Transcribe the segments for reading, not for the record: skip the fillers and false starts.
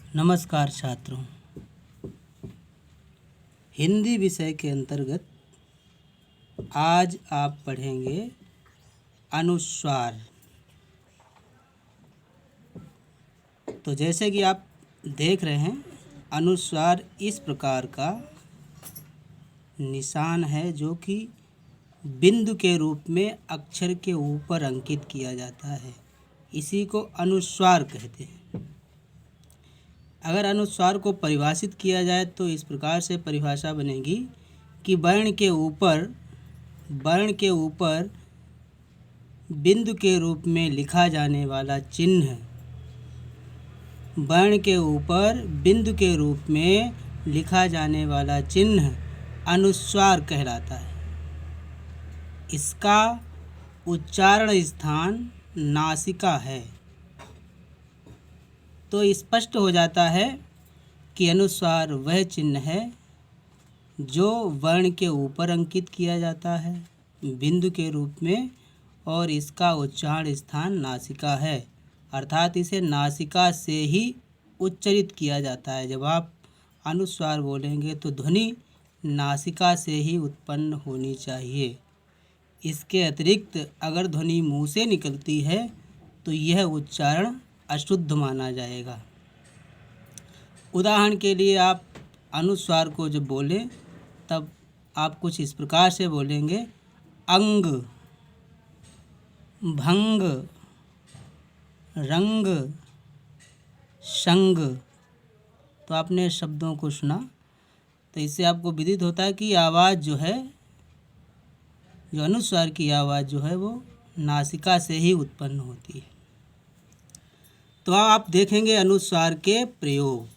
नमस्कार छात्रों। हिंदी विषय के अंतर्गत आज आप पढ़ेंगे अनुस्वार। तो जैसे कि आप देख रहे हैं, अनुस्वार इस प्रकार का निशान है जो कि बिंदु के रूप में अक्षर के ऊपर अंकित किया जाता है। इसी को अनुस्वार कहते हैं। अगर अनुस्वार को परिभाषित किया जाए तो इस प्रकार से परिभाषा बनेगी कि वर्ण के ऊपर बिंदु के रूप में लिखा जाने वाला चिन्ह, वर्ण के ऊपर बिंदु के रूप में लिखा जाने वाला चिन्ह अनुस्वार कहलाता है। इसका उच्चारण स्थान नासिका है। तो स्पष्ट हो जाता है कि अनुस्वार वह चिन्ह है जो वर्ण के ऊपर अंकित किया जाता है बिंदु के रूप में, और इसका उच्चारण स्थान नासिका है। अर्थात इसे नासिका से ही उच्चरित किया जाता है। जब आप अनुस्वार बोलेंगे तो ध्वनि नासिका से ही उत्पन्न होनी चाहिए। इसके अतिरिक्त अगर ध्वनि मुंह से निकलती है तो यह उच्चारण अशुद्ध माना जाएगा। उदाहरण के लिए आप अनुस्वार को जब बोलें तब आप कुछ इस प्रकार से बोलेंगे: अंग, भंग, रंग, संग। तो आपने शब्दों को सुना, तो इससे आपको विदित होता है कि आवाज़ जो है, जो अनुस्वार की आवाज़ जो है वो नासिका से ही उत्पन्न होती है। तो आप देखेंगे अनुस्वार के प्रयोग,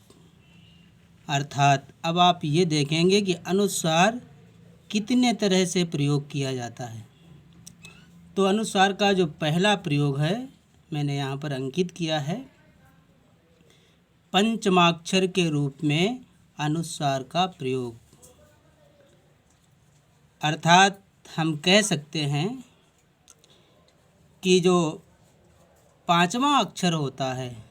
अर्थात अब आप ये देखेंगे कि अनुस्वार कितने तरह से प्रयोग किया जाता है। तो अनुस्वार का जो पहला प्रयोग है मैंने यहाँ पर अंकित किया है। पंचमाक्षर के रूप में अनुस्वार का प्रयोग, अर्थात हम कह सकते हैं कि जो पांचवा अक्षर होता है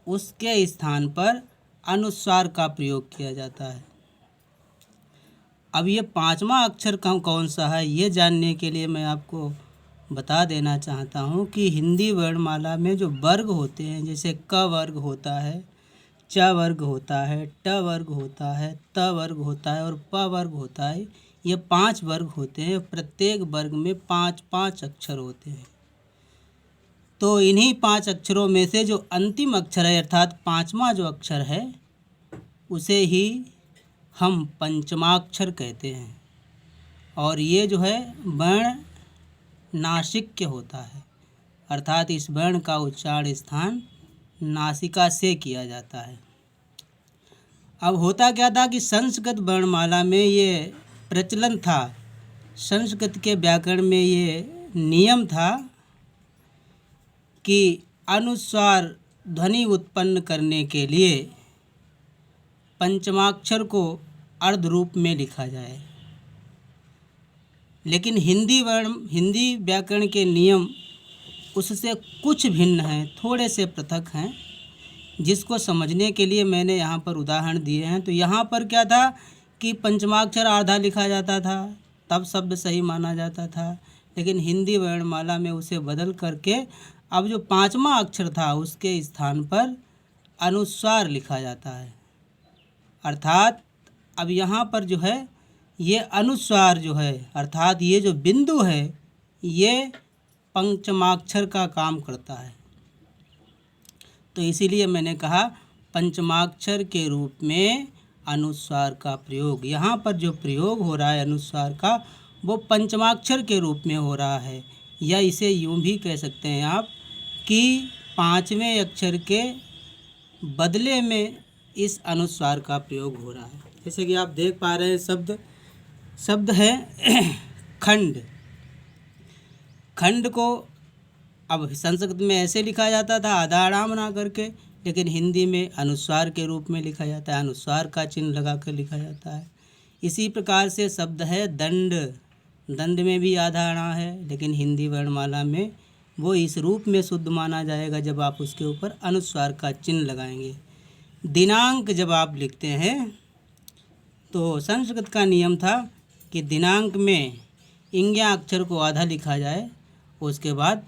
उसके स्थान पर अनुस्वार का प्रयोग किया जाता है। अब ये पांचवा अक्षर कौन सा है ये जानने के लिए मैं आपको बता देना चाहता हूँ कि हिंदी वर्णमाला में जो वर्ग होते हैं, जैसे क वर्ग होता है, च वर्ग होता है, ट वर्ग होता है, त वर्ग होता है और प वर्ग होता है। ये 5 वर्ग होते हैं। प्रत्येक वर्ग में 5-5 अक्षर होते हैं। तो इन्हीं 5 अक्षरों में से जो अंतिम अक्षर है, अर्थात 5वां जो अक्षर है, उसे ही हम पंचमाक्षर कहते हैं। और ये जो है वर्ण नासिक्य होता है, अर्थात इस वर्ण का उच्चारण स्थान नासिका से किया जाता है। अब होता क्या था कि संस्कृत वर्णमाला में ये प्रचलन था, संस्कृत के व्याकरण में ये नियम था कि अनुस्वार ध्वनि उत्पन्न करने के लिए पंचमाक्षर को अर्ध रूप में लिखा जाए। लेकिन हिंदी व्याकरण के नियम उससे कुछ भिन्न हैं, थोड़े से पृथक हैं, जिसको समझने के लिए मैंने यहाँ पर उदाहरण दिए हैं। तो यहाँ पर क्या था कि पंचमाक्षर आधा लिखा जाता था, तब शब्द सही माना जाता था। लेकिन हिंदी वर्णमाला में उसे बदल करके अब जो 5वां अक्षर था उसके स्थान पर अनुस्वार लिखा जाता है। अर्थात अब यहाँ पर जो है ये अनुस्वार जो है, अर्थात ये जो बिंदु है, ये पंचमाक्षर का काम करता है। तो इसीलिए मैंने कहा पंचमाक्षर के रूप में अनुस्वार का प्रयोग। यहाँ पर जो प्रयोग हो रहा है अनुस्वार का, वो पंचमाक्षर के रूप में हो रहा है, या इसे यूँ भी कह सकते हैं आप कि 5वें अक्षर के बदले में इस अनुस्वार का प्रयोग हो रहा है। जैसे कि आप देख पा रहे हैं शब्द है खंड। खंड को अब संस्कृत में ऐसे लिखा जाता था आधा आराम बना करके, लेकिन हिंदी में अनुस्वार के रूप में लिखा जाता है, अनुस्वार का चिन्ह लगा कर लिखा जाता है। इसी प्रकार से शब्द है दंड। दंड में भी आधा अणा है, लेकिन हिंदी वर्णमाला में वो इस रूप में शुद्ध माना जाएगा जब आप उसके ऊपर अनुस्वार का चिन्ह लगाएंगे। दिनांक जब आप लिखते हैं तो संस्कृत का नियम था कि दिनांक में इंग्या अक्षर को आधा लिखा जाए, उसके बाद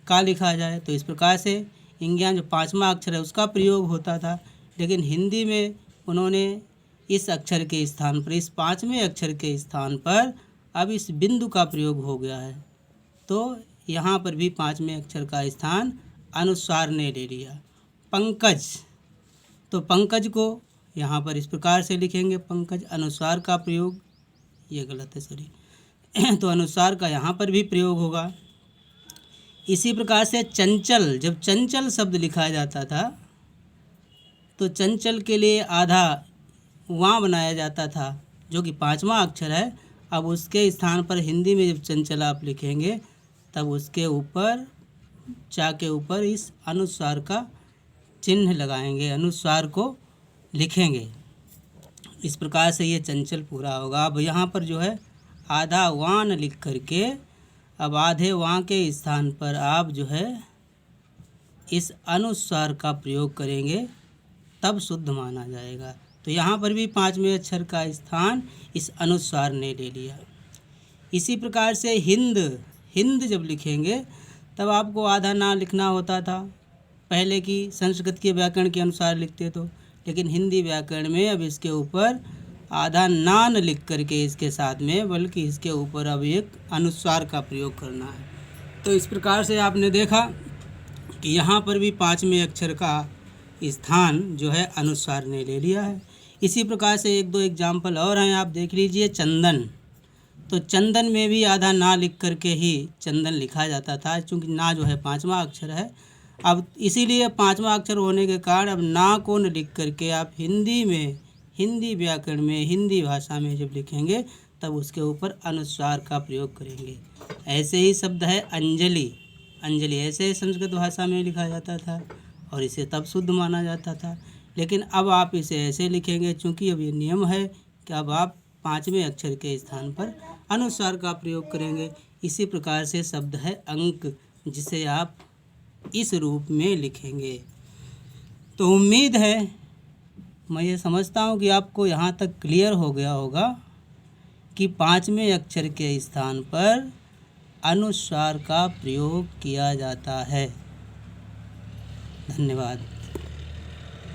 का लिखा जाए। तो इस प्रकार से इंग्या जो 5वां अक्षर है उसका प्रयोग होता था, लेकिन हिंदी में उन्होंने इस अक्षर के स्थान पर, इस 5वें अक्षर के स्थान पर अब इस बिंदु का प्रयोग हो गया है। तो यहाँ पर भी 5वें अक्षर का स्थान अनुस्वार ने ले लिया। पंकज, तो पंकज को यहाँ पर इस प्रकार से लिखेंगे, पंकज, अनुस्वार का प्रयोग, ये गलत है सॉरी तो अनुस्वार का यहाँ पर भी प्रयोग होगा। इसी प्रकार से चंचल, जब चंचल शब्द लिखा जाता था तो चंचल के लिए आधा वां बनाया जाता था, जो कि 5वां अक्षर है। अब उसके स्थान पर हिंदी में जब चंचल आप लिखेंगे तब उसके ऊपर, चा के ऊपर इस अनुस्वार का चिन्ह लगाएंगे, अनुस्वार को लिखेंगे। इस प्रकार से ये चंचल पूरा होगा। अब यहाँ पर जो है आधा वान लिख करके अब आधे वां के स्थान पर आप जो है इस अनुस्वार का प्रयोग करेंगे, तब शुद्ध माना जाएगा। तो यहाँ पर भी 5वें अक्षर का स्थान इस अनुस्वार ने ले लिया। इसी प्रकार से हिंद, हिंद जब लिखेंगे तब आपको आधा ना लिखना होता था, पहले की संस्कृत के व्याकरण के अनुसार लिखते तो, लेकिन हिंदी व्याकरण में अब इसके ऊपर आधा नान लिख करके इसके साथ में, बल्कि इसके ऊपर अब एक अनुस्वार का प्रयोग करना है। तो इस प्रकार से आपने देखा कि यहाँ पर भी 5वें अक्षर का स्थान जो है अनुस्वार ने ले लिया है। इसी प्रकार से एक दो एग्जाम्पल और हैं, आप देख लीजिए। चंदन, तो चंदन में भी आधा ना लिख करके ही चंदन लिखा जाता था, चूँकि ना जो है 5वां अक्षर है। अब इसीलिए 5वां अक्षर होने के कारण अब ना को न लिख करके आप हिंदी में, हिंदी व्याकरण में, हिंदी भाषा में जब लिखेंगे तब उसके ऊपर अनुस्वार का प्रयोग करेंगे। ऐसे ही शब्द है अंजलि, अंजलि ऐसे संस्कृत भाषा में लिखा जाता था और इसे तब शुद्ध माना जाता था, लेकिन अब आप इसे ऐसे लिखेंगे, चूँकि अब ये नियम है कि अब आप 5वें अक्षर के स्थान पर अनुस्वार का प्रयोग करेंगे। इसी प्रकार से शब्द है अंक, जिसे आप इस रूप में लिखेंगे। तो उम्मीद है, मैं ये समझता हूँ कि आपको यहाँ तक क्लियर हो गया होगा कि 5वें अक्षर के स्थान पर अनुस्वार का प्रयोग किया जाता है। धन्यवाद।